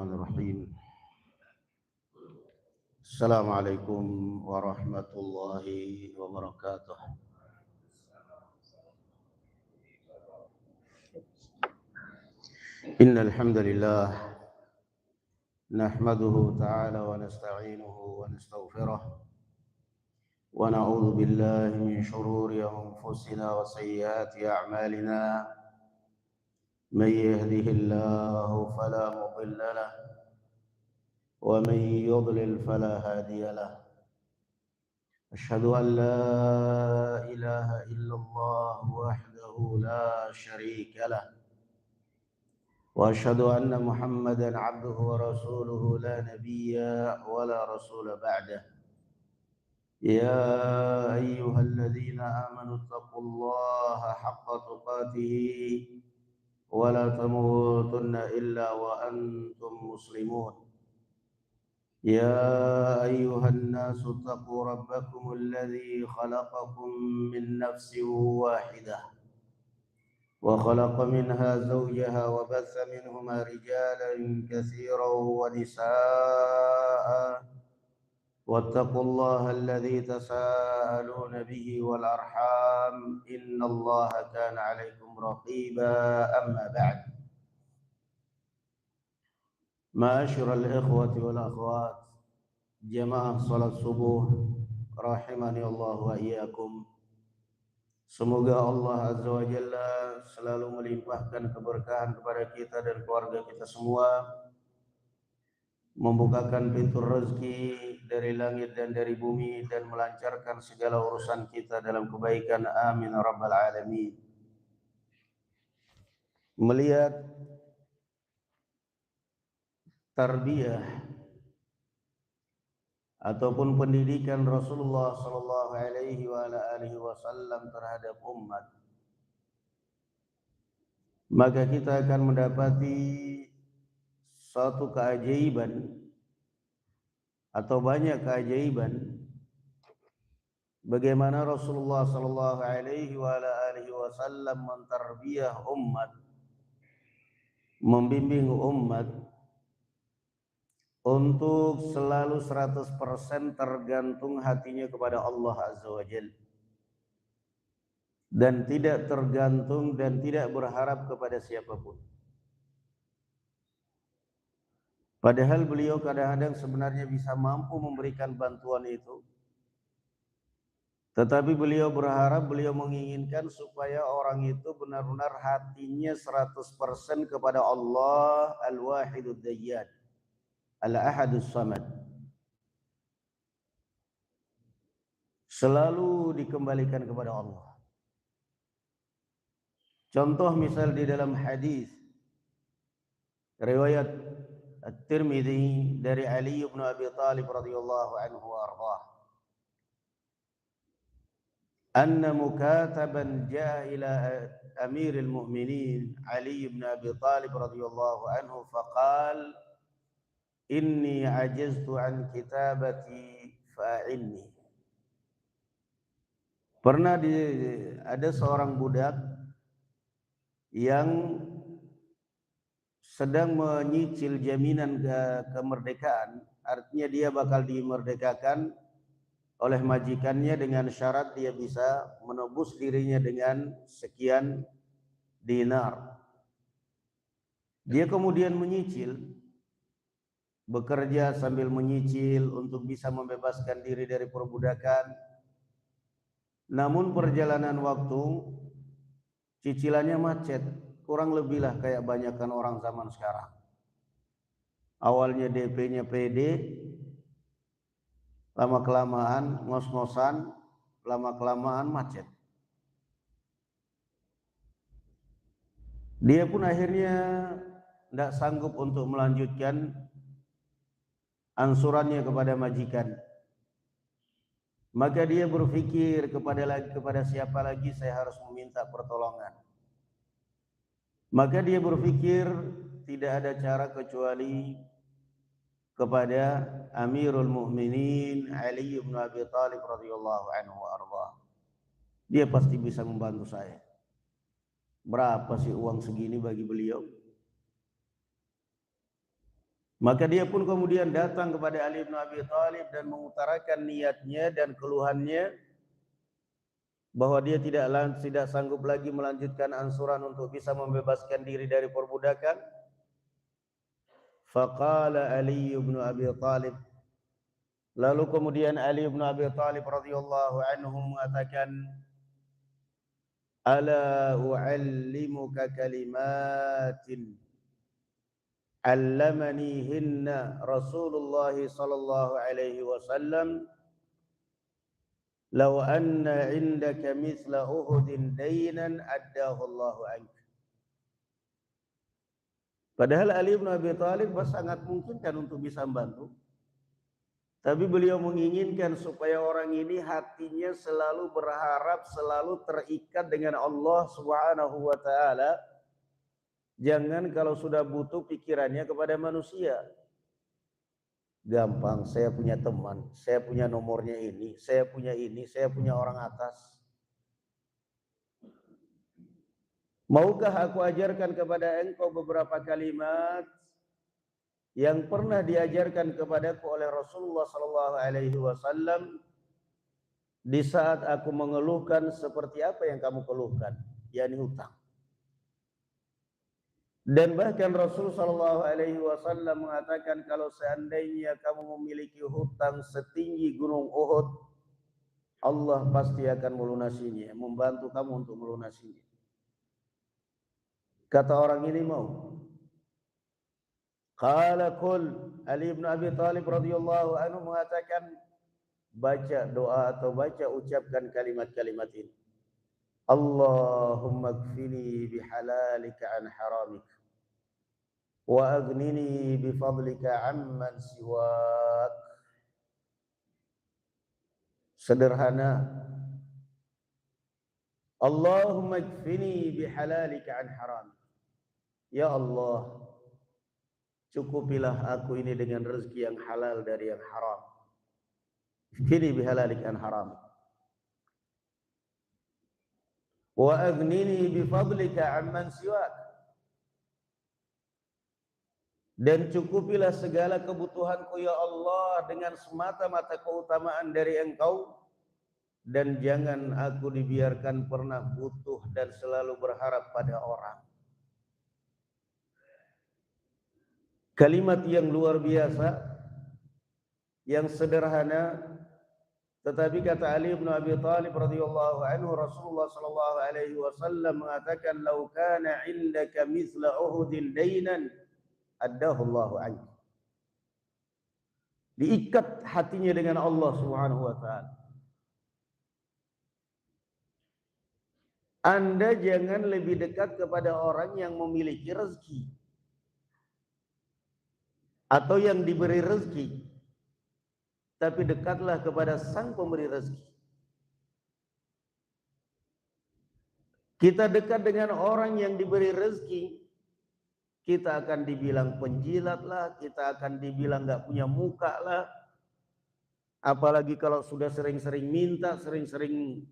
Bismillahirrahmanirrahim. Assalamualaikum warahmatullahi wabarakatuh. Innal hamdalillah nahmaduhu ta'ala wa nasta'inuhu wa nastaghfiruh wa na'udzu billahi min shururi anfusina wa sayyiati a'malina. Man yahdihillahu fala mudilla lahu ومن يضلل فلا هادي له. أشهد أن لا إله إلا الله وحده لا شريك له وأشهد أن محمدا عبده ورسوله لا نبي ولا رسول بعده. يا أيها الذين آمنوا اتقوا الله حق تقاته ولا تموتن إلا وأنتم مسلمون. يا أيها الناس اتقوا ربكم الذي خلقكم من نفس واحدة وخلق منها زوجها وبث منهما رجالا كثيرا ونساء واتقوا الله الذي تساءلون به والأرحام إن الله كان عليكم رقيبا. أما بعد، معاشر الإخوة والأخوات، jamaah salat subuh rahimani Allah wa iyyakum. Semoga Allah Azza wa Jalla selalu melimpahkan keberkahan kepada kita dan keluarga kita semua, membukakan pintu rezeki dari langit dan dari bumi, dan melancarkan segala urusan kita dalam kebaikan. Amin rabbal alamin. Melihat tarbiyah ataupun pendidikan Rasulullah sallallahu alaihi wasallam terhadap umat, maka kita akan mendapati suatu keajaiban atau banyak keajaiban bagaimana Rasulullah sallallahu alaihi wasallam mentarbiyah umat, membimbing umat untuk selalu 100% tergantung hatinya kepada Allah Azza wa Jalla, dan tidak tergantung dan tidak berharap kepada siapapun. Padahal beliau kadang-kadang sebenarnya bisa mampu memberikan bantuan itu, tetapi beliau berharap, beliau menginginkan supaya orang itu benar-benar hatinya 100% kepada Allah Al-Wahidud Dayyan, Al-Ahadus Samad. Selalu dikembalikan kepada Allah. Contoh misal di dalam hadis riwayat At-Tirmidzi dari Ali bin Abi Thalib radhiyallahu anhu wa ardhah, anna mukataban jaa ila Amiril Mu'minin Ali bin Abi Thalib radhiyallahu anhu faqala inni ajaztu an kitabati fa'inni. Pernah ada seorang budak yang sedang menyicil jaminan kemerdekaan, artinya dia bakal dimerdekakan oleh majikannya dengan syarat dia bisa menebus dirinya dengan sekian dinar. Dia kemudian menyicil, bekerja sambil menyicil untuk bisa membebaskan diri dari perbudakan. Namun perjalanan waktu cicilannya macet, kurang lebih lah kayak banyakkan orang zaman sekarang. Awalnya DP-nya pede, lama-kelamaan ngos-ngosan, lama-kelamaan macet. Dia pun akhirnya tidak sanggup untuk melanjutkan ansurannya kepada majikan. Maka dia berpikir kepada siapa lagi saya harus meminta pertolongan. Maka dia berpikir tidak ada cara kecuali kepada Amirul Mukminin Ali bin Abi Thalib radhiyallahu anhu arda. Dia pasti bisa membantu saya. Berapa sih uang segini bagi beliau? Maka dia pun kemudian datang kepada Ali bin Abi Thalib dan mengutarakan niatnya dan keluhannya bahwa dia tidak sanggup lagi melanjutkan ansuran untuk bisa membebaskan diri dari perbudakan. Faqala Ali bin Abi Thalib, lalu kemudian Ali bin Abi Thalib radhiyallahu anhu mengatakan, ala u'allimuka kalimatin 'allamanihinna Rasulullah sallallahu alaihi wasallam law anna 'indaka mithla Uhudin daynan addahu Allahu anka. Padahal Ali bin Abi Thalib sangat mungkin kan untuk bisa membantu. Tapi beliau menginginkan supaya orang ini hatinya selalu berharap, selalu terikat dengan Allah Subhanahu wa taala. Jangan kalau sudah butuh pikirannya kepada manusia. Gampang, saya punya teman, saya punya nomornya ini, saya punya orang atas. Maukah aku ajarkan kepada engkau beberapa kalimat yang pernah diajarkan kepadaku oleh Rasulullah sallallahu alaihi wasallam di saat aku mengeluhkan seperti apa yang kamu keluhkan, yakni hutang. Dan bahkan Rasul sallallahu alaihi wasallam mengatakan kalau seandainya kamu memiliki hutang setinggi gunung Uhud, Allah pasti akan melunasinya, membantu kamu untuk melunasinya. Kata orang ini mau. Qala qul, Ali bin Abi Thalib radhiyallahu anhu mengatakan, baca doa atau ucapkan kalimat-kalimat ini. Allahumma kfini bihalalika an haramika wa aghnini bifadlika amman siwak. Sederhana. Allahumma kfini bihalalika an haram. Ya Allah, cukupilah aku ini dengan rezeki yang halal dari yang haram. Kfini bihalalika an haram. Wa aghnini bifadlika amman siwak. Dan cukupilah segala kebutuhanku ya Allah dengan semata-mata keutamaan dari Engkau, dan jangan aku dibiarkan pernah butuh dan selalu berharap pada orang. Kalimat yang luar biasa, yang sederhana, tetapi kata Ali bin Abi Thalib radhiyallahu anhu, Rasulullah sallallahu alaihi wasallam mengatakan, "Lau kana 'indaka mithla Uhudin daynan addahu Allahu anka." Diikat hatinya dengan Allah Subhanahu wa taala. Anda jangan lebih dekat kepada orang yang memiliki rezeki atau yang diberi rezeki, tapi dekatlah kepada Sang Pemberi rezeki. Kita dekat dengan orang yang diberi rezeki, kita akan dibilang penjilat lah, kita akan dibilang nggak punya muka lah. Apalagi kalau sudah sering-sering minta, sering-sering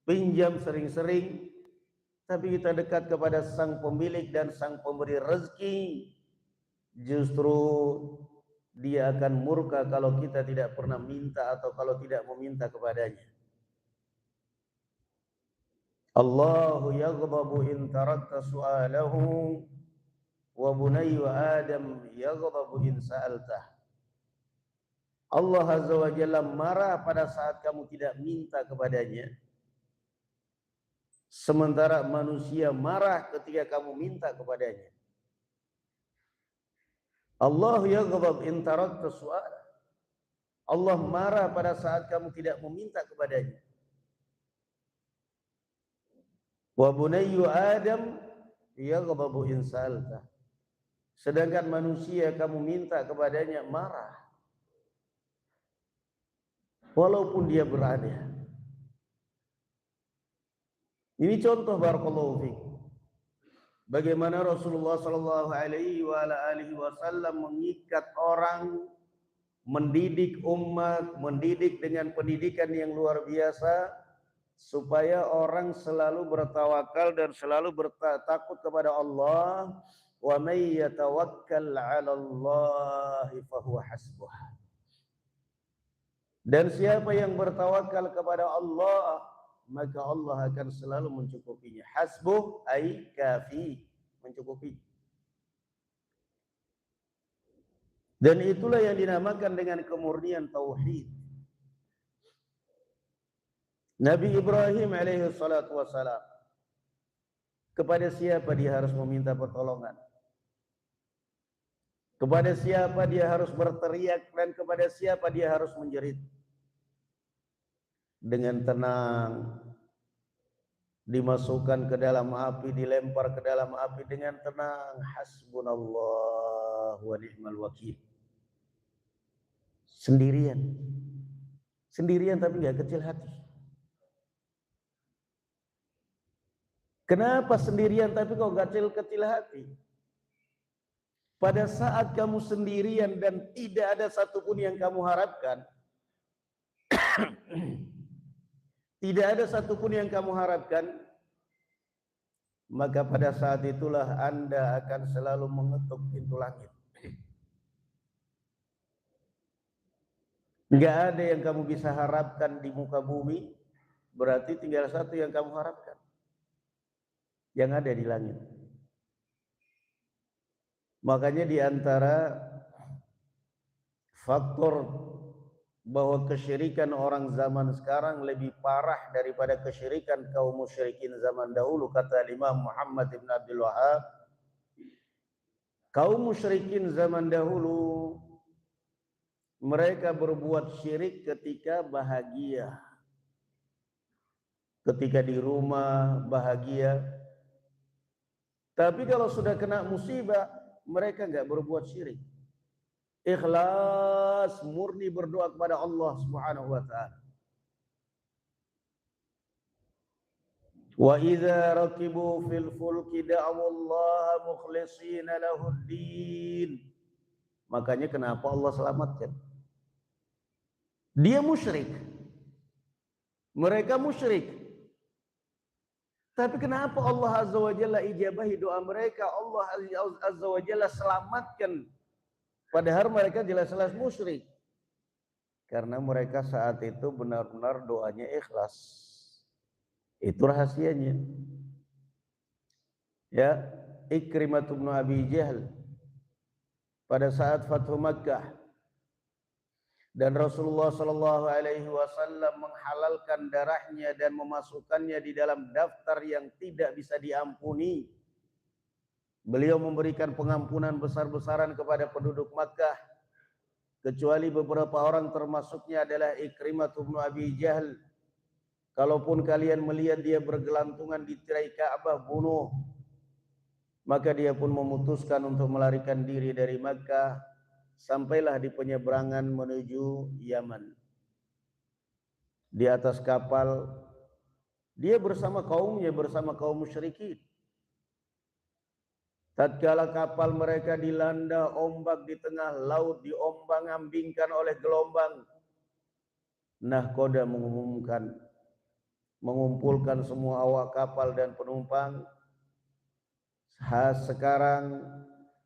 pinjam, sering-sering. Tapi kita dekat kepada Sang Pemilik dan Sang Pemberi rezeki, justru Dia akan murka kalau kita tidak pernah minta atau kalau tidak meminta kepadanya. Allahu yaghdabu in tarakta su'alahu wa bunayyu Adam yaghdabu in sa'altah. Allah Azza wa Jalla marah pada saat kamu tidak minta kepadanya, sementara manusia marah ketika kamu minta kepadanya. Allah yaghdab in tarakta su'al. Allah marah pada saat kamu tidak meminta kepadanya. Wa bunayyu Adam yaghdabu in sa'alta. Sedangkan manusia kamu minta kepadanya marah, walaupun dia berada. Ini contoh barakallahu fiik. Bagaimana Rasulullah sallallahu alaihi wasallam mengikat orang, mendidik umat, mendidik dengan pendidikan yang luar biasa supaya orang selalu bertawakal dan selalu bertakut kepada Allah, wa may yatawakkal 'ala Allah fahuwa hasbuh. Dan siapa yang bertawakal kepada Allah, maka Allah akan selalu mencukupinya. Hasbuh ay kafi, mencukupi. Dan itulah yang dinamakan dengan kemurnian tauhid. Nabi Ibrahim alaihi salatu wassalam, kepada siapa dia harus meminta pertolongan? Kepada siapa dia harus berteriak dan kepada siapa dia harus menjerit? Dengan tenang, dimasukkan ke dalam api, dilempar ke dalam api dengan tenang. Hasbunallah wa ni'mal wakil. Sendirian tapi nggak kecil hati. Kenapa sendirian tapi kok nggak kecil hati? Pada saat kamu sendirian dan tidak ada satupun yang kamu harapkan, tidak ada satupun yang kamu harapkan, maka pada saat itulah Anda akan selalu mengetuk pintu langit. Enggak ada yang kamu bisa harapkan di muka bumi, berarti tinggal satu yang kamu harapkan, yang ada di langit. Makanya di antara faktor bahwa kesyirikan orang zaman sekarang lebih parah daripada kesyirikan kaum musyrikin zaman dahulu, kata Imam Muhammad ibn Abdul Wahab, kaum musyrikin zaman dahulu mereka berbuat syirik ketika bahagia, ketika di rumah bahagia. Tapi kalau sudah kena musibah, mereka enggak berbuat syirik. Ikhlas, murni berdoa kepada Allah Subhanahu wa taala. Wa idza rakibu fil fulki da'u Allah mukhlishina lahuddin. Makanya kenapa Allah selamatkan? Dia musyrik. Mereka musyrik. Tapi kenapa Allah Azza wa Jalla ijabahi doa mereka? Allah Azza wa Jalla selamatkan. Padahal mereka jelas-jelas musyrik. Karena mereka saat itu benar-benar doanya ikhlas. Itu rahasianya. Ya, Ikrimah bin Abi Jahal pada saat Fathu Makkah dan Rasulullah sallallahu alaihi wasallam menghalalkan darahnya dan memasukkannya di dalam daftar yang tidak bisa diampuni. Beliau memberikan pengampunan besar-besaran kepada penduduk Makkah, kecuali beberapa orang, termasuknya adalah Ikrimah bin Abi Jahal. Kalaupun kalian melihat dia bergelantungan di tirai Ka'bah, bunuh. Maka dia pun memutuskan untuk melarikan diri dari Makkah. Sampailah di penyeberangan menuju Yaman. Di atas kapal, dia bersama kaumnya, bersama kaum musyrikin. Tatkala kapal mereka dilanda ombak di tengah laut, diombang-ambingkan oleh gelombang, nahkoda mengumpulkan semua awak kapal dan penumpang. Sekarang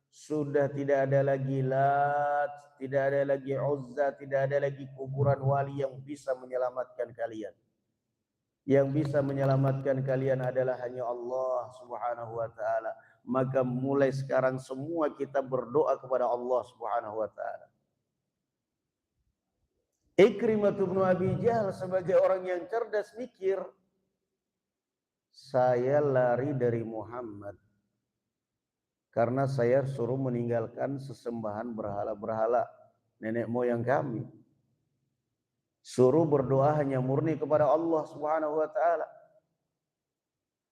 sudah tidak ada lagi Lat, tidak ada lagi Uzza, tidak ada lagi kuburan wali yang bisa menyelamatkan kalian. Yang bisa menyelamatkan kalian adalah hanya Allah Subhanahu wa taala. Maka mulai sekarang semua kita berdoa kepada Allah Subhanahu wa taala. Ikrimah bin Abi Jahal sebagai orang yang cerdas mikir, saya lari dari Muhammad karena saya suruh meninggalkan sesembahan berhala-berhala nenek moyang kami. Suruh berdoa hanya murni kepada Allah Subhanahu wa taala.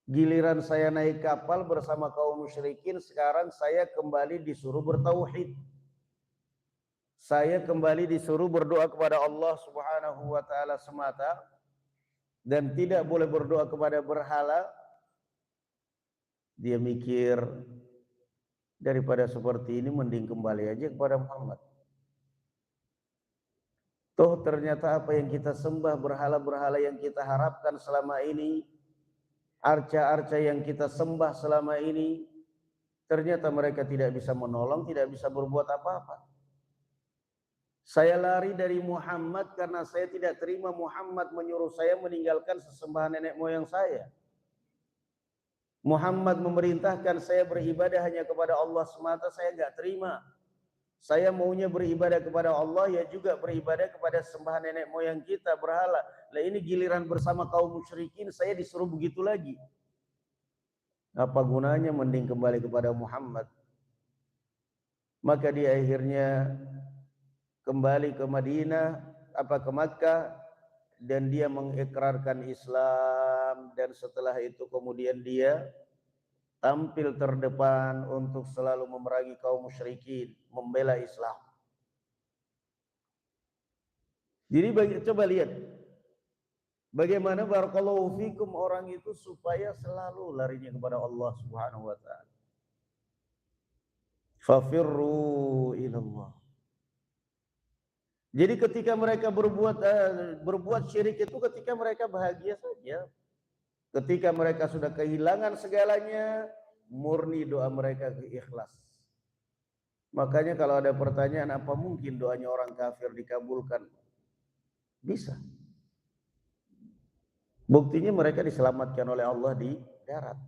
Giliran saya naik kapal bersama kaum musyrikin, sekarang saya kembali disuruh bertauhid. Saya kembali disuruh berdoa kepada Allah Subhanahu wa taala semata dan tidak boleh berdoa kepada berhala. Dia mikir, daripada seperti ini mending kembali aja kepada Muhammad. Toh ternyata apa yang kita sembah, berhala-berhala yang kita harapkan selama ini, arca-arca yang kita sembah selama ini, Ternyata mereka tidak bisa menolong, tidak bisa berbuat apa-apa. Saya lari dari Muhammad karena saya tidak terima Muhammad menyuruh saya meninggalkan sesembahan nenek moyang saya. Muhammad memerintahkan saya beribadah hanya kepada Allah semata, saya enggak terima. Saya maunya beribadah kepada Allah, ya juga beribadah kepada sembahan nenek moyang kita, berhala. Lah ini giliran bersama kaum musyrikin, saya disuruh begitu lagi. Apa gunanya, mending kembali kepada Muhammad. Maka dia akhirnya kembali ke Madinah, ke Makkah, dan dia mengikrarkan Islam, dan setelah itu kemudian dia tampil terdepan untuk selalu memerangi kaum musyrikin, membela Islam. Jadi coba lihat bagaimana barakallahu fikum orang itu supaya selalu larinya kepada Allah Subhanahu wa taala. Fafirru ilallah. Jadi ketika mereka berbuat syirik itu ketika mereka bahagia saja. Ketika mereka sudah kehilangan segalanya, murni doa mereka ikhlas. Makanya kalau ada pertanyaan apa mungkin doanya orang kafir dikabulkan? Bisa. Buktinya mereka diselamatkan oleh Allah di darat.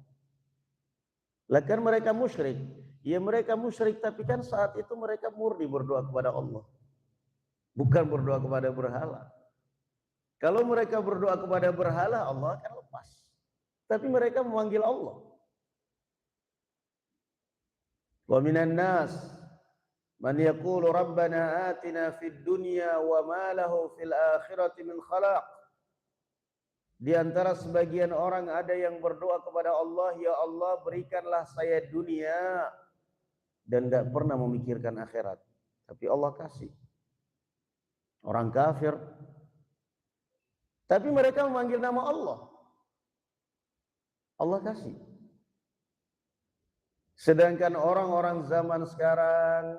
Lah kan mereka musyrik. Ya mereka musyrik, tapi kan saat itu mereka murni berdoa kepada Allah. Bukan berdoa kepada berhala. Kalau mereka berdoa kepada berhala, Allah akan lepas. Tapi mereka memanggil Allah. Wa minan nas man yaqulu rabbana atina fid dunya wa ma lahu fil akhirati min khalaq. Di antara sebagian orang ada yang berdoa kepada Allah, ya Allah berikanlah saya dunia, dan enggak pernah memikirkan akhirat. Tapi Allah kasih. Orang kafir. Tapi mereka memanggil nama Allah. Allah kasih. Sedangkan orang-orang zaman sekarang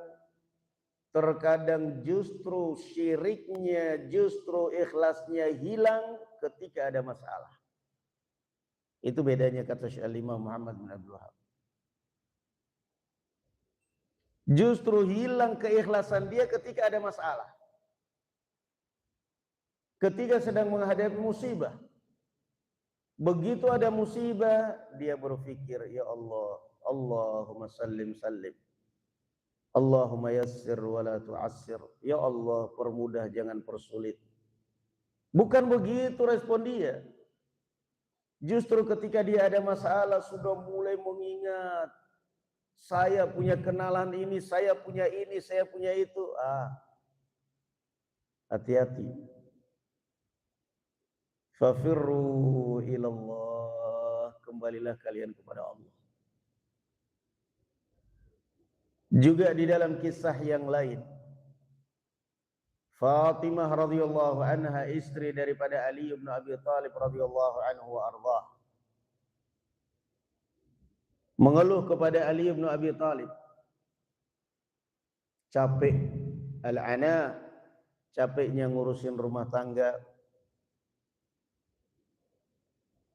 terkadang justru syiriknya, justru ikhlasnya hilang ketika ada masalah. Itu bedanya kata Syekh Imam Muhammad bin Abdul Wahab. Justru hilang keikhlasan dia ketika ada masalah. Ketika sedang menghadapi musibah. Begitu ada musibah, dia berpikir, ya Allah, Allahumma sallim sallim. Allahumma yassir wa la tu'assir. Ya Allah, permudah jangan persulit. Bukan begitu respon dia. Justru ketika dia ada masalah sudah mulai mengingat, saya punya kenalan ini, saya punya ini, saya punya itu. Hati-hati. Fafirru ilallah, kembalilah kalian kepada Allah. Juga di dalam kisah yang lain, Fatimah radhiyallahu anha, istri daripada Ali bin Abi Thalib radhiyallahu anhu wa ardhah, mengeluh kepada Ali bin Abi Thalib, capek, al-ana, capeknya ngurusin rumah tangga,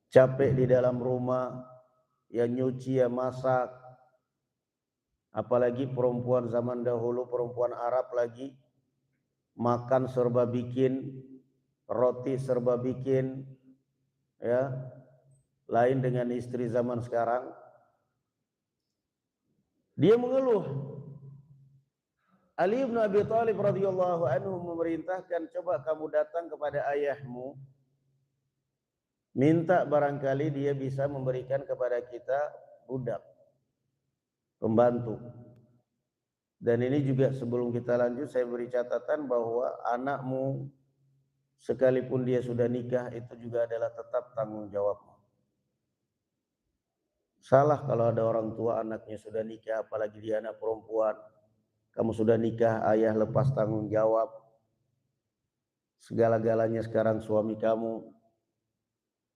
capek di dalam rumah, ya nyuci, ya masak. Apalagi perempuan zaman dahulu, perempuan Arab lagi, makan serba bikin, roti serba bikin, ya. Lain dengan istri zaman sekarang. Dia mengeluh. Ali bin Abi Thalib radhiyallahu anhu memerintahkan, coba kamu datang kepada ayahmu, minta barangkali dia bisa memberikan kepada kita budak, pembantu. Dan ini juga sebelum kita lanjut saya beri catatan bahwa anakmu sekalipun dia sudah nikah itu juga adalah tetap tanggung jawabmu. Salah kalau ada orang tua anaknya sudah nikah, apalagi dia anak perempuan. Kamu sudah nikah, ayah lepas tanggung jawab. Segala-galanya sekarang suami kamu.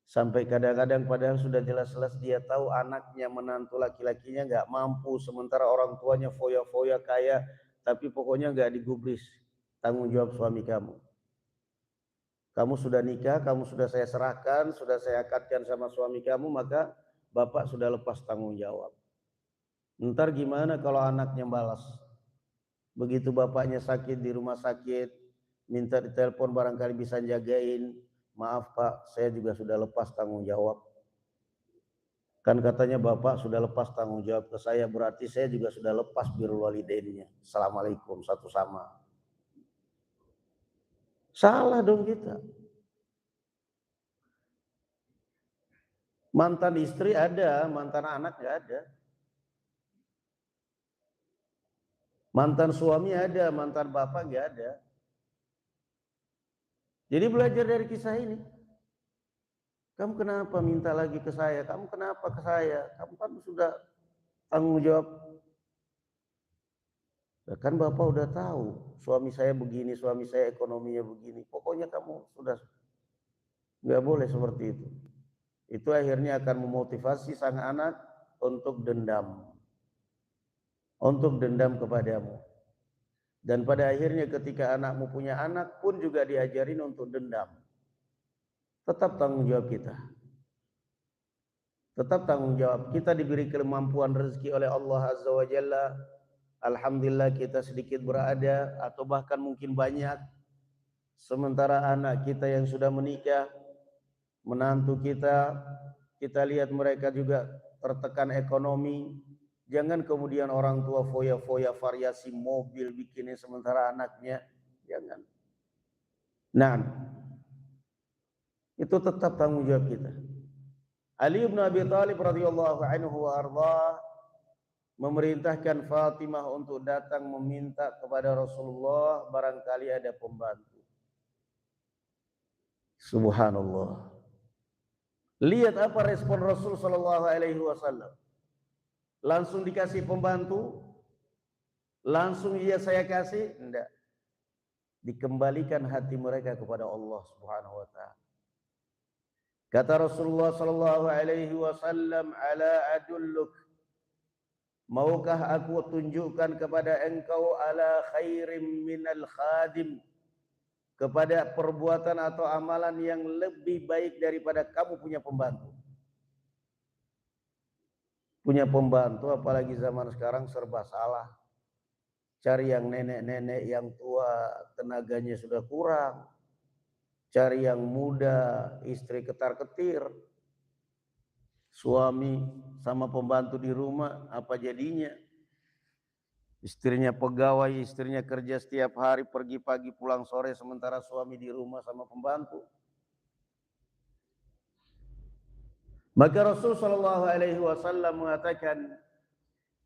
Sampai kadang-kadang padahal sudah jelas-jelas dia tahu anaknya, menantu laki-lakinya nggak mampu, sementara orang tuanya foya-foya kaya, tapi pokoknya nggak digubris tanggung jawab suami kamu. Kamu sudah nikah, kamu sudah saya serahkan, sudah saya akadkan sama suami kamu, maka bapak sudah lepas tanggung jawab. Ntar gimana kalau anaknya balas? Begitu bapaknya sakit di rumah sakit, minta ditelepon barangkali bisa jagain. Maaf Pak, saya juga sudah lepas tanggung jawab. Kan katanya bapak sudah lepas tanggung jawab ke saya, berarti saya juga sudah lepas birrul walidainnya. Assalamualaikum, satu sama. Salah dong kita. Mantan istri ada, mantan anak nggak ada. Mantan suami ada, mantan bapak nggak ada. Jadi belajar dari kisah ini. Kamu kenapa minta lagi ke saya? Kamu kenapa ke saya? Kamu kan sudah tanggung jawab. Kan bapak udah tahu, suami saya begini, suami saya ekonominya begini. Pokoknya kamu sudah nggak boleh seperti itu. Itu akhirnya akan memotivasi sang anak untuk dendam. Untuk dendam kepadamu. Dan pada akhirnya ketika anakmu punya anak pun juga diajarin untuk dendam. Tetap tanggung jawab kita. Tetap tanggung jawab. Kita diberi kemampuan rezeki oleh Allah Azza wa Jalla. Alhamdulillah kita sedikit berada atau bahkan mungkin banyak. Sementara anak kita yang sudah menikah, menantu kita lihat mereka juga tertekan ekonomi. Jangan kemudian orang tua foya-foya variasi mobil bikinnya sementara anaknya. Jangan. Nah, itu tetap tanggung jawab kita. Ali bin Abi Thalib radhiyallahu anhu wa ardhah memerintahkan Fatimah untuk datang meminta kepada Rasulullah barangkali ada pembantu. Subhanallah. Lihat apa respon Rasul sallallahu alaihi wasallam. Langsung dikasih pembantu? Langsung iya saya kasih? Enggak. Dikembalikan hati mereka kepada Allah Subhanahu wa taala. Kata Rasulullah sallallahu alaihi wasallam, "Ala adulluk, maukah aku tunjukkan kepada engkau ala khairim minal khadim, kepada perbuatan atau amalan yang lebih baik daripada kamu punya pembantu?" Punya pembantu apalagi zaman sekarang serba salah. Cari yang nenek-nenek yang tua, tenaganya sudah kurang. Cari yang muda, istri ketar-ketir. Suami sama pembantu di rumah, apa jadinya? Istrinya pegawai, istrinya kerja setiap hari, pergi pagi pulang sore, sementara suami di rumah sama pembantu. Maka Rasul sallallahu alaihi wasallam mengatakan,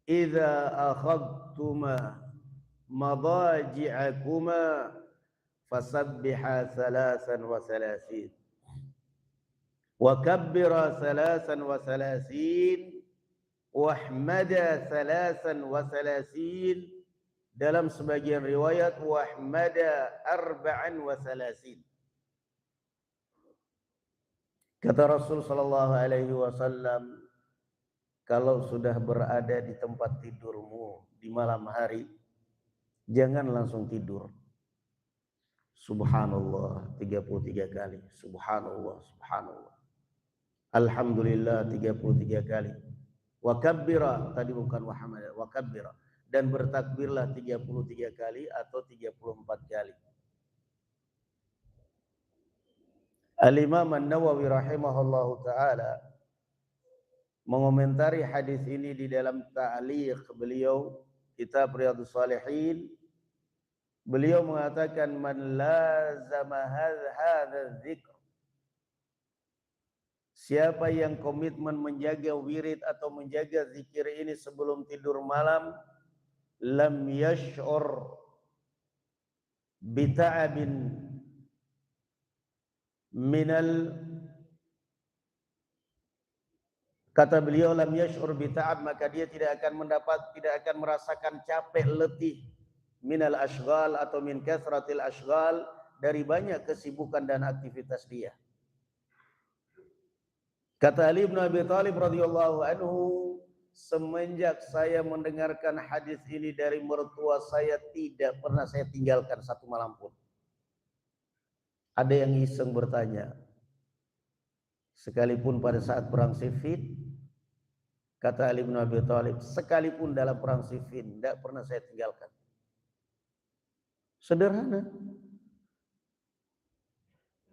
"Idza akhadtuma madaji'akuma fasabbiha 33 wa kabbira 33 wahmada 33." Dalam sebagian riwayat wahmada 34. Kata Rasul sallallahu alaihi wasallam, kalau sudah berada di tempat tidurmu di malam hari, jangan langsung tidur. Subhanallah 33 kali. Subhanallah, subhanallah. Alhamdulillah 33 kali. Wa kabbira, tadi bukan wahamada, wa kabbira. Dan bertakbirlah 33 kali atau 34 kali. Al-Imam An-Nawawi rahimahullahu ta'ala mengomentari hadis ini di dalam ta'liq beliau kitab Riyadhus Shalihin. Beliau mengatakan, man lazama hadza dzikr, siapa yang komitmen menjaga wirid atau menjaga zikir ini sebelum tidur malam, lam yash'ur bita'abin minal, kata beliau, lam yash'ur bita'ab, maka dia tidak akan merasakan capek letih minal ashghal atau min kathratil ashghal, dari banyak kesibukan dan aktivitas dia. Kata Ali bin Abi Thalib radhiyallahu anhu, semenjak saya mendengarkan hadis ini dari mertua saya, tidak pernah saya tinggalkan satu malam pun. Ada yang iseng bertanya, sekalipun pada saat perang Siffin, Kata Ali bin Abi Thalib, sekalipun dalam perang Siffin, tidak pernah saya tinggalkan. Sederhana.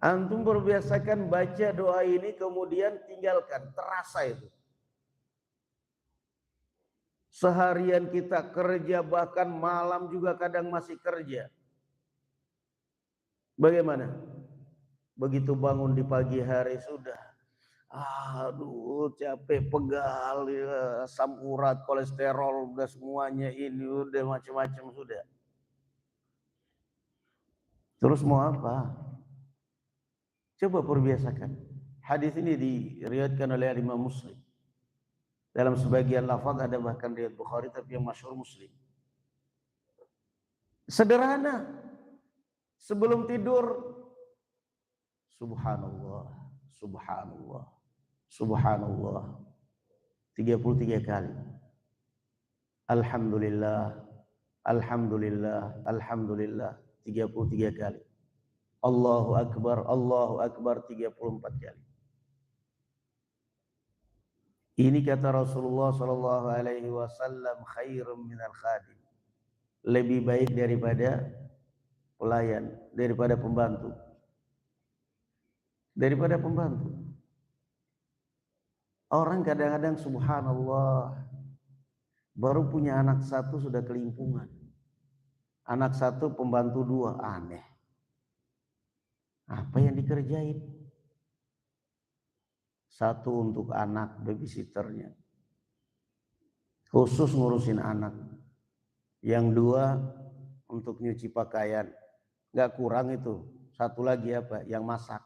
Antum berbiasakan baca doa ini, kemudian tinggalkan. Terasa itu. Seharian kita kerja, bahkan malam juga kadang masih kerja. Bagaimana? Begitu bangun di pagi hari sudah, aduh capek, pegal, ya, asam urat, kolesterol, udah semuanya ini, udah macam-macam sudah. Terus mau apa? Coba perbiasakan. Hadis ini diriwayatkan oleh Imam Muslim. Dalam sebagian lafaz ada bahkan riwayat Bukhari, tapi yang masyhur Muslim. Sederhana. Sebelum tidur, subhanallah, subhanallah, subhanallah, 33 kali. Alhamdulillah, alhamdulillah, alhamdulillah, 33 kali. Allahu Akbar 34 kali. Ini kata Rasulullah sallallahu alaihi wasallam, khairum minal khadim. Lebih baik daripada pelayan, daripada pembantu. Daripada pembantu. Orang kadang-kadang subhanallah, baru punya anak satu sudah kelimpungan. Anak satu, pembantu dua, aneh. Apa yang dikerjain? Satu untuk anak, babysitternya, khusus ngurusin anak. Yang dua untuk nyuci pakaian. Gak kurang itu. Satu lagi apa? Yang masak.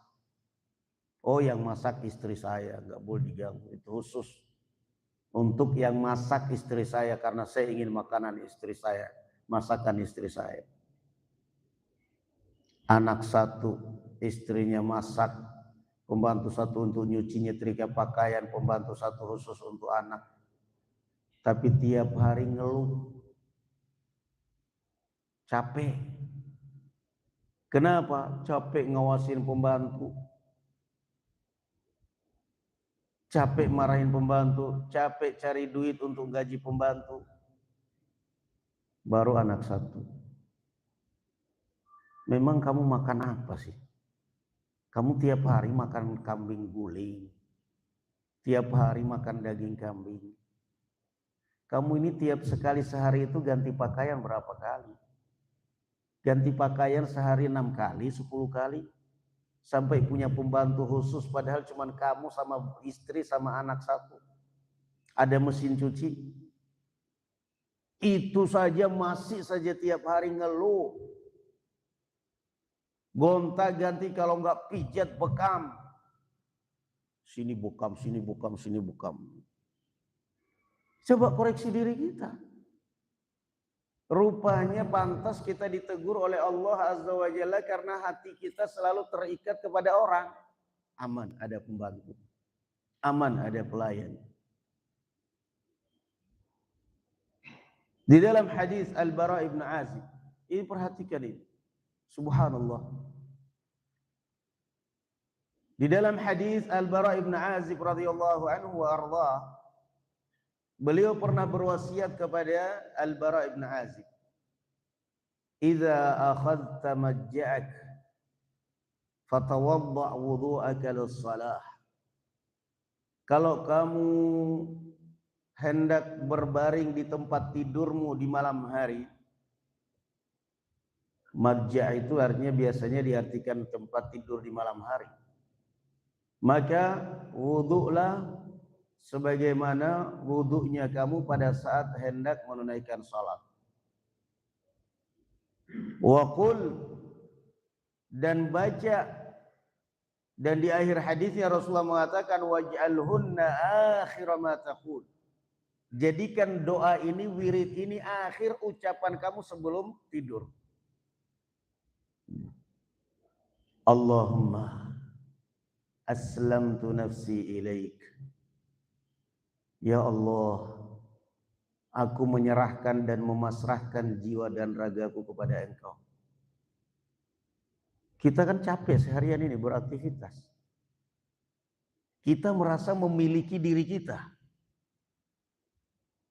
Oh, yang masak istri saya, gak boleh diganggu. Itu khusus untuk yang masak istri saya, karena saya ingin makanan istri saya, masakan istri saya. Anak satu, istrinya masak, pembantu satu untuk nyuci nyetrika pakaian, pembantu satu khusus untuk anak. Tapi tiap hari ngeluh, capek. Kenapa? Capek ngawasin pembantu, capek marahin pembantu, capek cari duit untuk gaji pembantu. Baru anak satu. Memang kamu makan apa sih? Kamu tiap hari makan kambing guling, tiap hari makan daging kambing. Kamu ini tiap sekali sehari itu ganti pakaian berapa kali? Ganti pakaian sehari 6 kali, 10 kali. Sampai punya pembantu khusus, padahal cuma kamu sama istri sama anak satu. Ada mesin cuci. Itu saja masih saja tiap hari ngeluh. Gonta ganti, kalau enggak pijat bekam. Sini bekam, sini bekam, sini bekam. Coba koreksi diri kita. Rupanya pantas kita ditegur oleh Allah Azza wa Jalla karena hati kita selalu terikat kepada orang. Aman ada pembantu, aman ada pelayan. Di dalam hadis Al-Bara ibn Azib, ini perhatikan ini, subhanallah. Di dalam hadis Al-Bara ibn Azib radhiyallahu anhu wa ardhah, beliau pernah berwasiat kepada Al-Bara ibn Azib, "Idza akhadta majja'ak fatawadda' wudu'aka lis-shalah." Kalau kamu hendak berbaring di tempat tidurmu di malam hari, madja' itu artinya biasanya diartikan tempat tidur di malam hari, maka wudu'lah sebagaimana wudu'nya kamu pada saat hendak menunaikan salat. Wa qul, dan baca, dan di akhir hadisnya Rasulullah mengatakan waj'alhunna akhir ma taqul. Jadikan doa ini, wirid ini akhir ucapan kamu sebelum tidur. Allahumma aslamtu nafsi ilaik. Ya Allah, aku menyerahkan dan memasrahkan jiwa dan ragaku kepada Engkau. Kita kan capek seharian ini beraktivitas. Kita merasa memiliki diri kita.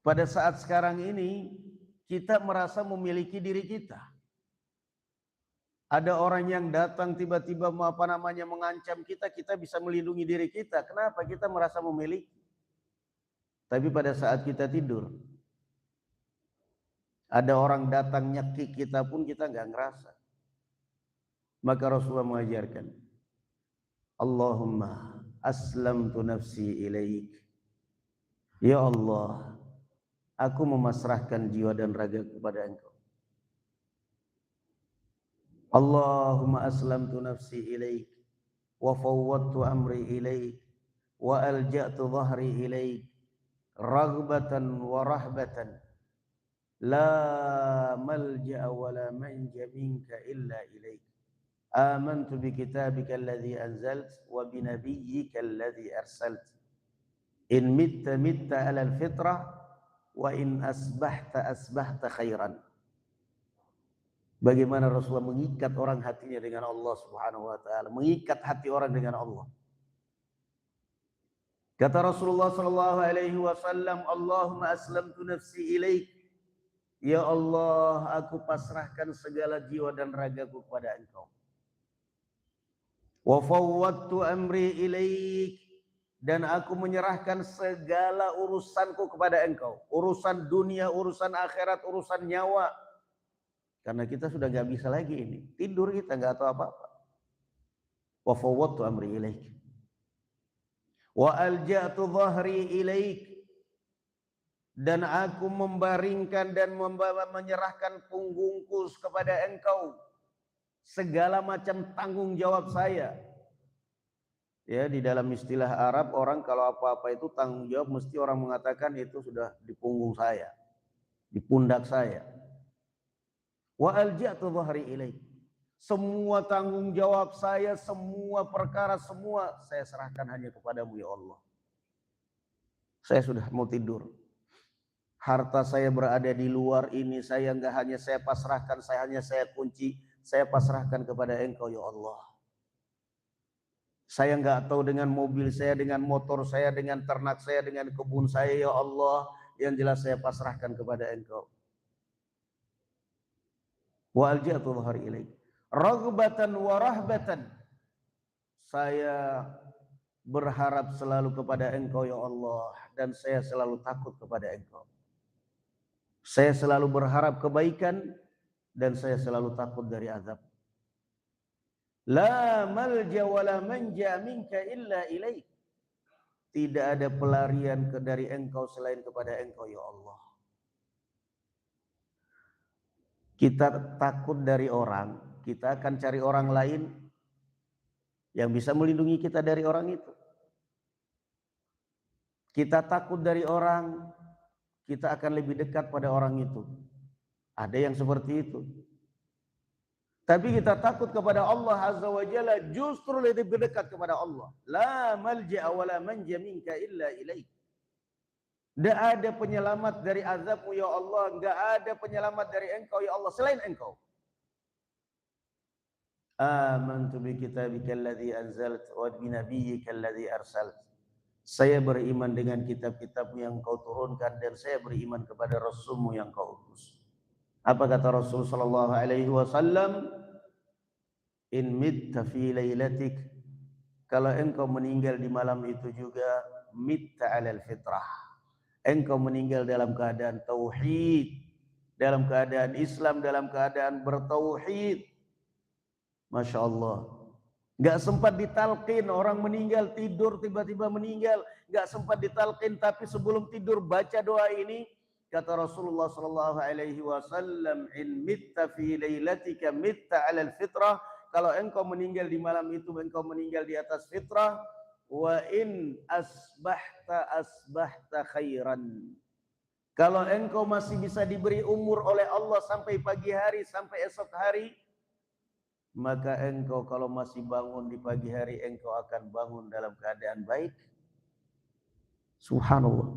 Pada saat sekarang ini kita merasa memiliki diri kita. Ada orang yang datang tiba-tiba mengancam kita, kita bisa melindungi diri kita. Kenapa? Kita merasa memiliki. Tapi pada saat kita tidur, ada orang datang nyekik kita pun kita nggak ngerasa. Maka Rasulullah mengajarkan, Allahumma aslamtu nafsi ilaik. Ya Allah, aku memasrahkan jiwa dan raga kepada Engkau. Allahumma aslamtu nafsi ilaik wa fawwadtu amri ilaik wa alja'tu dhahri ilaik raghbatan wa rahbatan la malja'a wa la manja minka illa ilaik. Amantu bi kitabika alladhi anzalt wa bi nabiyyika alladhi arsalt. In mitta mitta 'ala al-fitrah wa in asbahta asbahta khairan. Bagaimana Rasulullah mengikat orang hatinya dengan Allah Subhanahu wa taala, mengikat hati orang dengan Allah. Kata Rasulullah sallallahu alaihi wasallam, Allahumma aslamtu nafsi ilaik. Ya Allah, aku pasrahkan segala jiwa dan ragaku kepada Engkau. Wa fawwadtu amri ilaik, dan aku menyerahkan segala urusanku kepada Engkau. Urusan dunia, urusan akhirat, urusan nyawa. Karena kita sudah gak bisa lagi ini. Tidur kita gak tahu apa-apa. Wa fawwadtu amri ilaik. Wa alja'tu dhahri ilaik. Dan aku membaringkan dan menyerahkan punggungku kepada Engkau. Segala macam tanggung jawab saya. Ya, di dalam istilah Arab, orang kalau apa-apa itu tanggung jawab, mesti orang mengatakan itu sudah di punggung saya, di pundak saya. Wa alja'tu dhahri ilaik. Semua tanggung jawab saya, semua perkara, semua saya serahkan hanya kepadamu ya Allah. Saya sudah mau tidur. Harta saya berada di luar ini, saya enggak hanya saya pasrahkan, saya kunci, saya pasrahkan kepada Engkau ya Allah. Saya enggak tahu dengan mobil saya, dengan motor saya, dengan ternak saya, dengan kebun saya ya Allah. Yang jelas saya pasrahkan kepada Engkau. Wa alja'tu dhahri ilaik. Raghbatan wa rahbatan. Saya berharap selalu kepada Engkau ya Allah, dan saya selalu takut kepada Engkau. Saya selalu berharap kebaikan dan saya selalu takut dari azab. La malja wa la manja minka illa ilaik. Tidak ada pelarian dari Engkau selain kepada Engkau ya Allah. Kita takut dari orang, kita akan cari orang lain yang bisa melindungi kita dari orang itu. Kita takut dari orang, kita akan lebih dekat pada orang itu. Ada yang seperti itu. Tapi kita takut kepada Allah Azza wa Jalla, justru lebih dekat kepada Allah. La malja'a wa la manja minka illa ilaik. Tidak ada penyelamat dari azabmu ya Allah. Tidak ada penyelamat dari Engkau ya Allah selain Engkau. Amantu bi kitabika alladhi anzalt wa bi nabiyyika alladhi arsalt. Saya beriman dengan kitab-kitabmu yang Kau turunkan dan saya beriman kepada Rasulmu yang Kau utus. Apa kata Rasul sallallahu alaihi wasallam? In mitta fi lailatik. Kalau engkau meninggal di malam itu juga mitta 'alal fitrah. Engkau meninggal dalam keadaan tauhid, dalam keadaan Islam, dalam keadaan bertauhid. Masya Allah. Gak sempat ditalqin, orang meninggal tidur tiba-tiba meninggal, gak sempat ditalqin, tapi sebelum tidur baca doa ini, kata Rasulullah sallallahu alaihi wasallam, in mitta fi lailatika mitta 'alal fitrah. Kalau engkau meninggal di malam itu, engkau meninggal di atas fitrah. Wa in asbahta asbahta khairan. Kalau engkau masih bisa diberi umur oleh Allah sampai pagi hari, sampai esok hari, maka engkau kalau masih bangun di pagi hari, engkau akan bangun dalam keadaan baik. Subhanallah.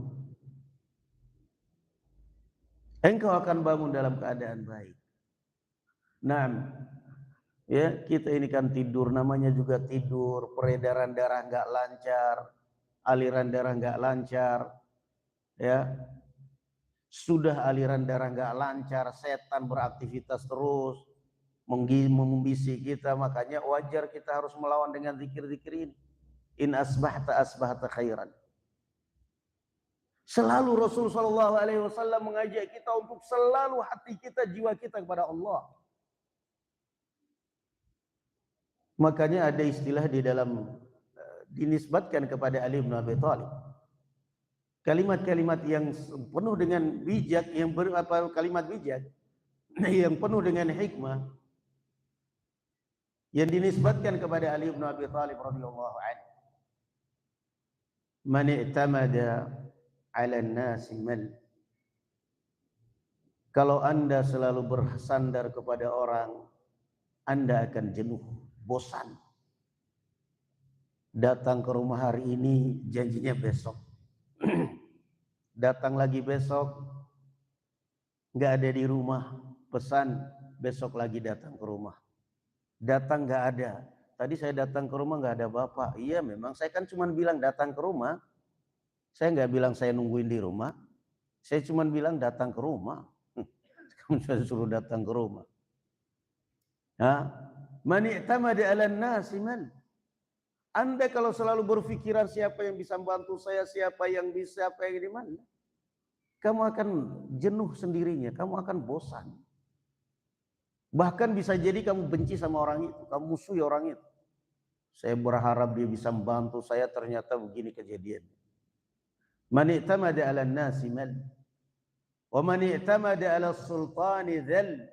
Engkau akan bangun dalam keadaan baik. Nah, ya, kita ini kan tidur, namanya juga tidur, peredaran darah nggak lancar, aliran darah nggak lancar, ya. sudah aliran darah nggak lancar, setan beraktivitas terus, membisik kita, makanya wajar kita harus melawan dengan zikir-zikir ini. In asbahta khairan. Selalu Rasul Shallallahu Alaihi Wasallam mengajak kita untuk selalu hati kita, jiwa kita kepada Allah. Makanya ada istilah di dalam dinisbatkan kepada Ali bin Abi Thalib. Kalimat-kalimat yang penuh dengan bijak, kalimat bijak yang penuh dengan hikmah yang dinisbatkan kepada Ali bin Abi Thalib radhiyallahu anhu. Man i'tamada 'ala an-nasi mal. Kalau Anda selalu bersandar kepada orang, Anda akan jenuh, bosan. Datang ke rumah hari ini, janjinya besok. Datang lagi besok, nggak ada di rumah, pesan besok lagi datang ke rumah. Datang nggak ada. Tadi saya datang ke rumah nggak ada bapak. Iya memang, saya kan cuma bilang datang ke rumah. Saya nggak bilang saya nungguin di rumah. Saya cuma bilang datang ke rumah. Kamu sudah suruh datang ke rumah. Man i'tamada 'alan nasi man. Anda kalau selalu berpikiran siapa yang bisa membantu saya, siapa yang di mana, kamu akan jenuh sendirinya, kamu akan bosan. Bahkan bisa jadi kamu benci sama orang itu, kamu musuhi orang itu. Saya berharap dia bisa membantu saya, ternyata begini kejadiannya. Man i'tamada 'alan nasi mal. Wa man i'tamada 'ala sultani dhal.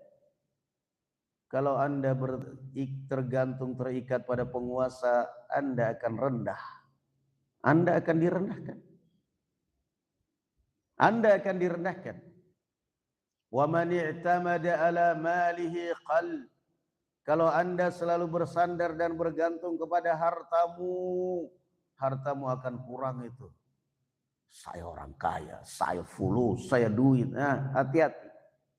Kalau Anda terikat pada penguasa, Anda akan rendah. Anda akan direndahkan. Anda akan direndahkan. Wa man i'tamada 'ala malihi qal. Kalau Anda selalu bersandar dan bergantung kepada hartamu, hartamu akan kurang itu. Saya orang kaya, saya fulus, saya duit. Hati-hati.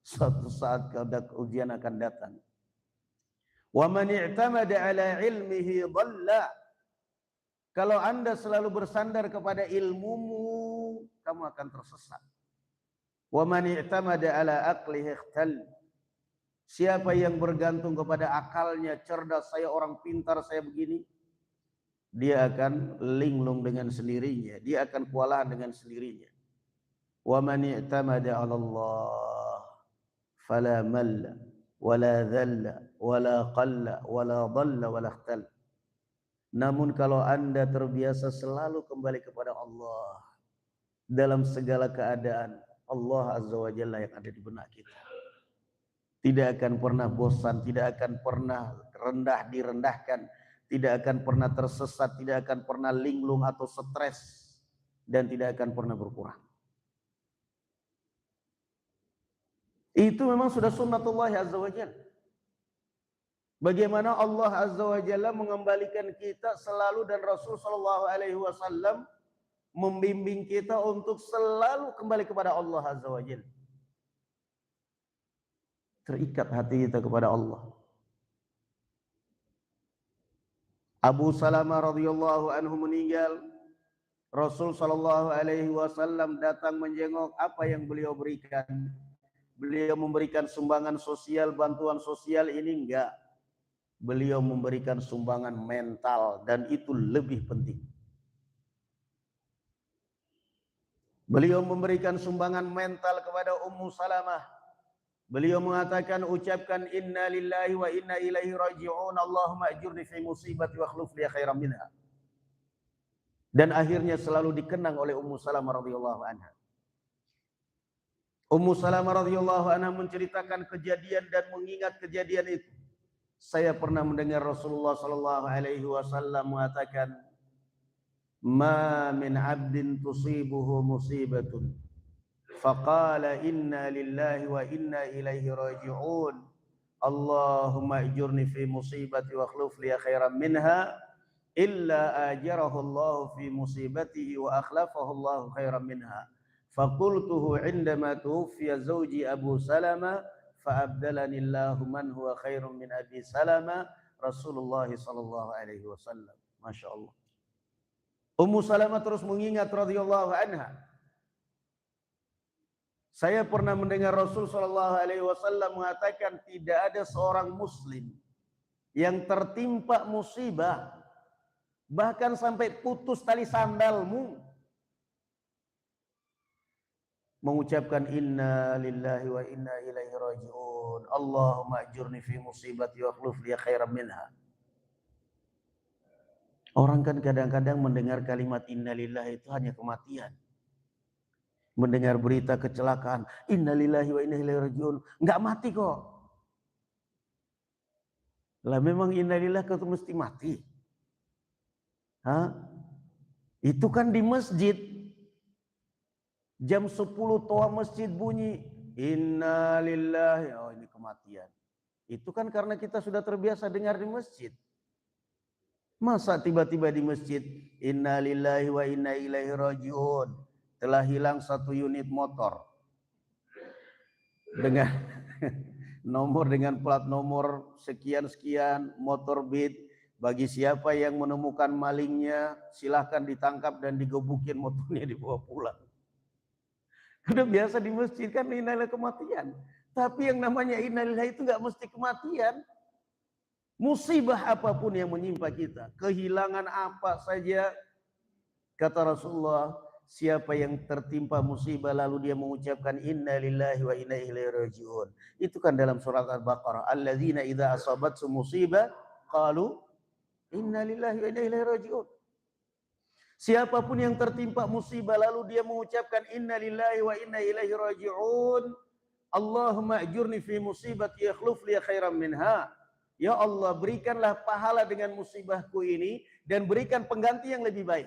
Suatu saat ujian akan datang. Wa man i'tamada 'ala ilmihi dhalla. Kalau Anda selalu bersandar kepada ilmumu, kamu akan tersesat. Wa man i'tamada 'ala aqlihi ikhtal. Siapa yang bergantung kepada akalnya, cerdas, saya orang pintar, saya begini, dia akan linglung dengan sendirinya, dia akan kewalahan dengan sendirinya. Wa man i'tamada 'ala Allah fala malla wala dhalla wala qalla wala dhalla wala ikhtal. Namun kalau Anda terbiasa selalu kembali kepada Allah dalam segala keadaan, Allah Azza wa Jalla yang ada di benak kita. Tidak akan pernah bosan, tidak akan pernah direndahkan, tidak akan pernah tersesat, tidak akan pernah linglung atau stres, dan tidak akan pernah berkurang. Itu memang sudah sunnatullah Azza wa Jalla. Bagaimana Allah Azza wa Jalla mengembalikan kita selalu, dan Rasul Shallallahu Alaihi Wasallam membimbing kita untuk selalu kembali kepada Allah Azza wa Jalla. Terikat hati kita kepada Allah. Abu Salamah radhiyallahu anhu meninggal. Rasul Shallallahu Alaihi Wasallam datang menjenguk. Apa yang beliau berikan? Beliau memberikan sumbangan sosial, bantuan sosial ini enggak. Beliau memberikan sumbangan mental, dan itu lebih penting. Beliau memberikan sumbangan mental kepada Ummu Salamah. Beliau mengatakan, ucapkan inna lillahi wa inna ilaihi raji'un, Allahumma ajurni fi musibati wa akhlif li khairan minha. Dan akhirnya selalu dikenang oleh Ummu Salamah radhiyallahu anha. Ummu Salamah radhiyallahu anha menceritakan kejadian dan mengingat kejadian itu. Saya pernah mendengar Rasulullah sallallahu alaihi wasallam mengatakan, "Ma min 'abdin tusibuhu musibatun, faqala inna lillahi wa inna ilaihi raji'un. Allahumma ajurni fi musibati wa akhlif li khairan minha, illa ajarahu Allah fi musibatihi wa akhlafahu Allah khairan minha." Faqultuhu 'indama tuwfiya zawji Abu Salamah fa'abdalani Allahu man huwa khairun min Abi Salamah, Rasulullah sallallahu alaihi wasallam. Masya Allah. Ummu Salamah terus mengingat radhiyallahu anha. Saya pernah mendengar Rasul Shallallahu Alaihi Wasallam mengatakan tidak ada seorang Muslim yang tertimpa musibah bahkan sampai putus tali sandalmu mengucapkan inna lillahi wa inna ilaihi rajiun. Allahumma ajurni fi musibati wa akhlif li khairan minha. Orang kan kadang-kadang mendengar kalimat inna lillahi itu hanya kematian. Mendengar berita kecelakaan, innalillahi wa inna ilaihi rajiun, enggak mati kok. Lah memang innalillahi itu mesti mati. Hah? Itu kan di masjid. Jam 10 toa masjid bunyi, innalillahi, oh ini kematian. Itu kan karena kita sudah terbiasa dengar di masjid. Masa tiba-tiba di masjid, innalillahi wa inna ilaihi rajiun, telah hilang 1 unit motor dengan nomor dengan plat nomor sekian-sekian, motor Beat. Bagi siapa yang menemukan malingnya, silahkan ditangkap dan digebukin motornya dibawa pulang. Udah biasa di masjid kan innalillahi kematian. Tapi yang namanya innalillahi itu nggak mesti kematian. Musibah apapun yang menimpa kita, kehilangan apa saja, kata Rasulullah, siapa yang tertimpa musibah lalu dia mengucapkan inna lillahi wa inna ilaihi rajiun. Itu kan dalam surat Al-Baqarah, alladzina idza asabathum musibah qalu inna lillahi wa inna ilaihi rajiun. Siapapun yang tertimpa musibah lalu dia mengucapkan inna lillahi wa inna ilaihi rajiun, Allahumma ajurni fi musibati akhlif li khairan minha. Ya Allah, berikanlah pahala dengan musibahku ini dan berikan pengganti yang lebih baik.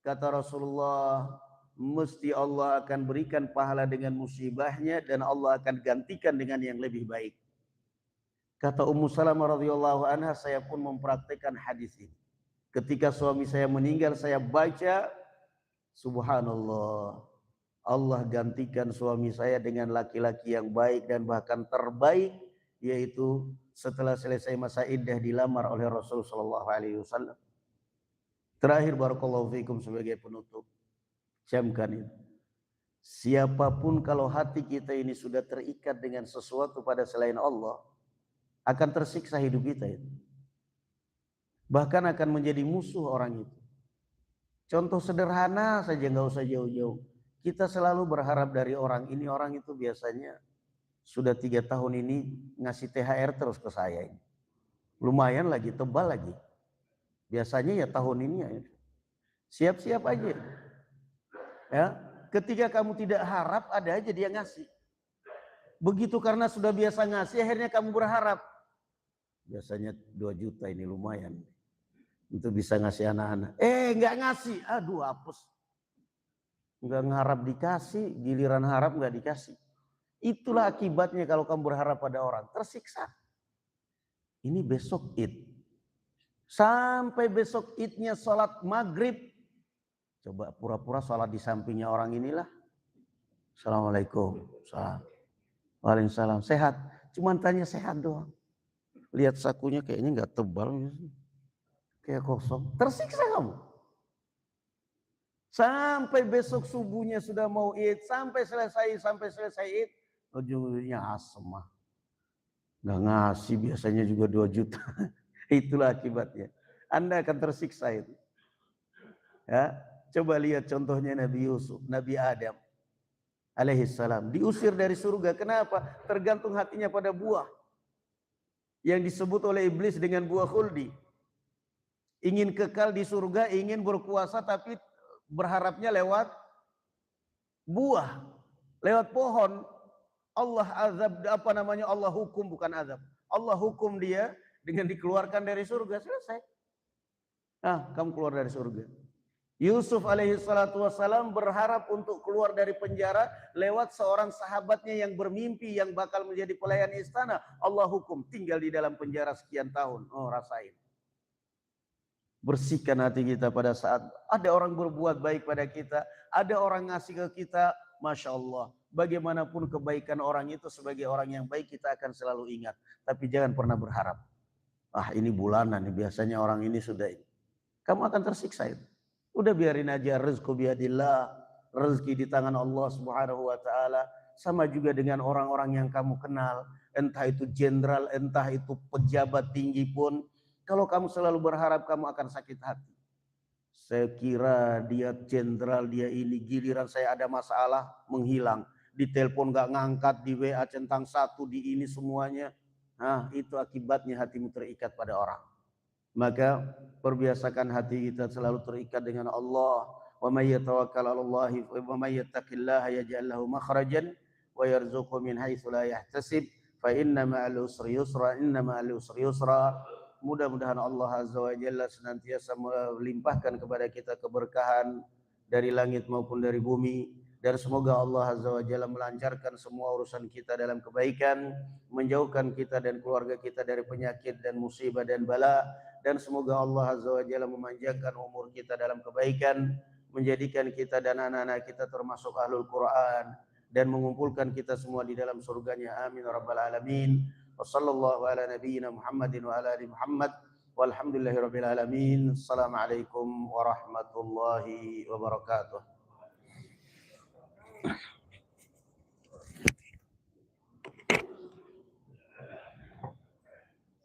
Kata Rasulullah, mesti Allah akan berikan pahala dengan musibahnya dan Allah akan gantikan dengan yang lebih baik. Kata Ummu Salamah radhiyallahu anha, saya pun mempraktikkan hadis ini. Ketika suami saya meninggal, saya baca, subhanallah, Allah gantikan suami saya dengan laki-laki yang baik dan bahkan terbaik, yaitu setelah selesai masa iddah dilamar oleh Rasul sallallahu alaihi wasallam. Terakhir, barakallahu fikum, sebagai penutup, camkan ini. Siapapun kalau hati kita ini sudah terikat dengan sesuatu pada selain Allah, akan tersiksa hidup kita itu. Bahkan akan menjadi musuh orang itu. Contoh sederhana saja, nggak usah jauh-jauh. Kita selalu berharap dari orang ini, orang itu biasanya sudah 3 tahun ini ngasih THR terus ke saya ini. Lumayan lagi, tebal lagi. Biasanya ya tahun ini ya. Siap-siap aja. Ya, ketika kamu tidak harap, ada aja dia ngasih. Begitu karena sudah biasa ngasih, akhirnya kamu berharap. Biasanya 2 juta ini lumayan. Untuk bisa ngasih anak-anak. Nggak ngasih. Aduh, hapus. Nggak ngarap dikasih, giliran harap nggak dikasih. Itulah akibatnya kalau kamu berharap pada orang, tersiksa. Ini besok Id. Sampai besok Idnya sholat maghrib. Coba pura-pura sholat di sampingnya orang inilah. Assalamualaikum. Salam. Waalaikumsalam. Sehat? Cuman tanya sehat doang. Lihat sakunya kayaknya nggak tebal. Kayak kosong. Tersiksa kamu. Sampai besok subuhnya sudah mau Id. Sampai selesai Id. Ujung-ujungnya asem mah. Nggak ngasih, biasanya juga 2 juta. Itulah akibatnya. Anda akan tersiksa itu. Ya, coba lihat contohnya Nabi Yusuf, Nabi Adam alaihissalam. Diusir dari surga. Kenapa? Tergantung hatinya pada buah. Yang disebut oleh iblis dengan buah khuldi. Ingin kekal di surga, ingin berkuasa, tapi berharapnya lewat buah. Lewat pohon. Allah azab, Allah hukum, bukan azab. Allah hukum dia dengan dikeluarkan dari surga, selesai. Kamu keluar dari surga. Yusuf alaihi salatu wassalam berharap untuk keluar dari penjara lewat seorang sahabatnya yang bermimpi yang bakal menjadi pelayan istana. Allah hukum, tinggal di dalam penjara sekian tahun. Oh, rasain. Bersihkan hati kita pada saat ada orang berbuat baik pada kita, ada orang ngasih ke kita, Masya Allah. Bagaimanapun kebaikan orang itu, sebagai orang yang baik kita akan selalu ingat. Tapi jangan pernah berharap. Ini bulanan, biasanya orang ini sudah ini. Kamu akan tersiksa itu. Udah biarin aja, rizqu biadillah. rezeki di tangan Allah Subhanahu wa taala. Sama juga dengan orang-orang yang kamu kenal, entah itu jenderal, entah itu pejabat tinggi pun, kalau kamu selalu berharap, kamu akan sakit hati. Saya kira dia jenderal, dia ini, giliran saya ada masalah menghilang, di telepon nggak ngangkat, di WA centang satu, di ini semuanya. Nah, itu akibatnya hatimu terikat pada orang. Maka perbiasakan hati kita selalu terikat dengan Allah. Wa may yatawakkal 'alallahi wa may yattaqillaha yaj'al lahu makhrajan wa yarzuqhu min haitsu la yahtasib fa inna ma'al usri yusra inna ma'al usri yusra. Mudah-mudahan Allah Azza wa Jalla senantiasa melimpahkan kepada kita keberkahan dari langit maupun dari bumi, dan semoga Allah Azza wa Jalla melancarkan semua urusan kita dalam kebaikan, menjauhkan kita dan keluarga kita dari penyakit dan musibah dan bala, dan semoga Allah Azza wa Jalla memanjangkan umur kita dalam kebaikan, menjadikan kita dan anak-anak kita termasuk ahlul Quran, dan mengumpulkan kita semua di dalam surganya. Amin rabbal alamin. Wassallallahu ala nabiyyina Muhammadin wa ala ali Muhammad. Walhamdulillahirabbil alamin. Assalamualaikum warahmatullahi wabarakatuh.